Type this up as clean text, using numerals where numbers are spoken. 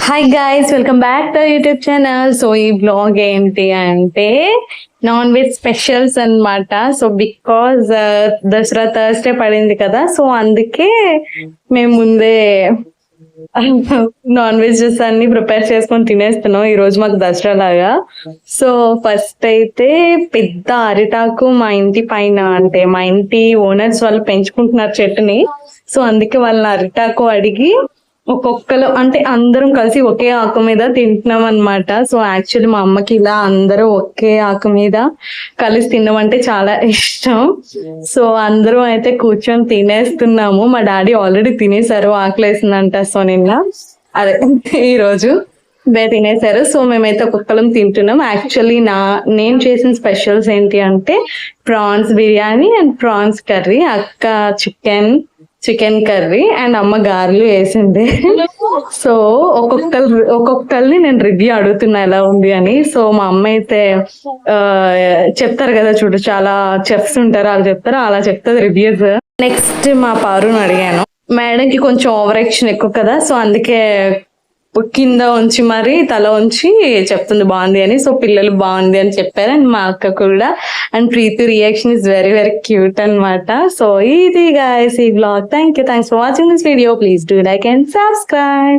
Hi guys, welcome back to YouTube channel. So ఈ blog ఏంటి అంటే నాన్ వెజ్ స్పెషల్స్ అన్నమాట. సో బికాజ్ దసరా థర్స్డే పడింది కదా, సో అందుకే మేము ముందే నాన్ వెజెస్ అన్ని ప్రిపేర్ చేసుకొని తినేస్తున్నాం ఈ రోజు మాకు దసరా లాగా. సో ఫస్ట్ అయితే పెద్ద అరిటాకు మా ఇంటి పైన, అంటే మా ఇంటి ఓనర్స్ వాళ్ళు పెంచుకుంటున్నారు చెట్టుని. సో అందుకే వాళ్ళని అరిటాకు అడిగి ఒక్కొక్కరు, అంటే అందరం కలిసి ఒకే ఆకు మీద తింటున్నాం అనమాట. సో యాక్చువల్లీ మా అమ్మకి ఇలా అందరూ ఒకే ఆకు మీద కలిసి తినడం అంటే చాలా ఇష్టం. సో అందరం అయితే కూర్చొని తినేస్తున్నాము. మా డాడీ ఆల్రెడీ తినేసారు, ఆకలేసిందంట. సో నిన్న అదే ఈరోజు తినేసారు. సో మేమైతే ఒక్కొక్కరం తింటున్నాం. యాక్చువల్లీ నేను చేసిన స్పెషల్స్ ఏంటి అంటే prawns biryani and prawns curry, అక్క చికెన్ కర్రీ అండ్ అమ్మ గారెలు వేసింది. సో ఒక్కొక్కరిని నేను రివ్యూ అడుగుతున్నా ఎలా ఉంది అని. సో మా అమ్మ అయితే చెప్తారు కదా చూడు, చాలా చెఫ్స్ ఉంటారు, వాళ్ళు చెప్తారు, అలా చెప్తారు రివ్యూస్. నెక్స్ట్ మా పారుని అడిగాను. మేడంకి కొంచెం ఓవర్ యాక్షన్ ఎక్కువ కదా, సో అందుకే కింద ఉంచి మరి తల ఉంచి చెప్తుంది బాగుంది అని. సో పిల్లలు బాగుంది అని చెప్పారు, అండ్ మా అక్క కూడా. And Preeti reaction is very very cute అనమాట. సో ఇది గైస్ ఈ blog. Thanks for watching this video. Please do like and subscribe.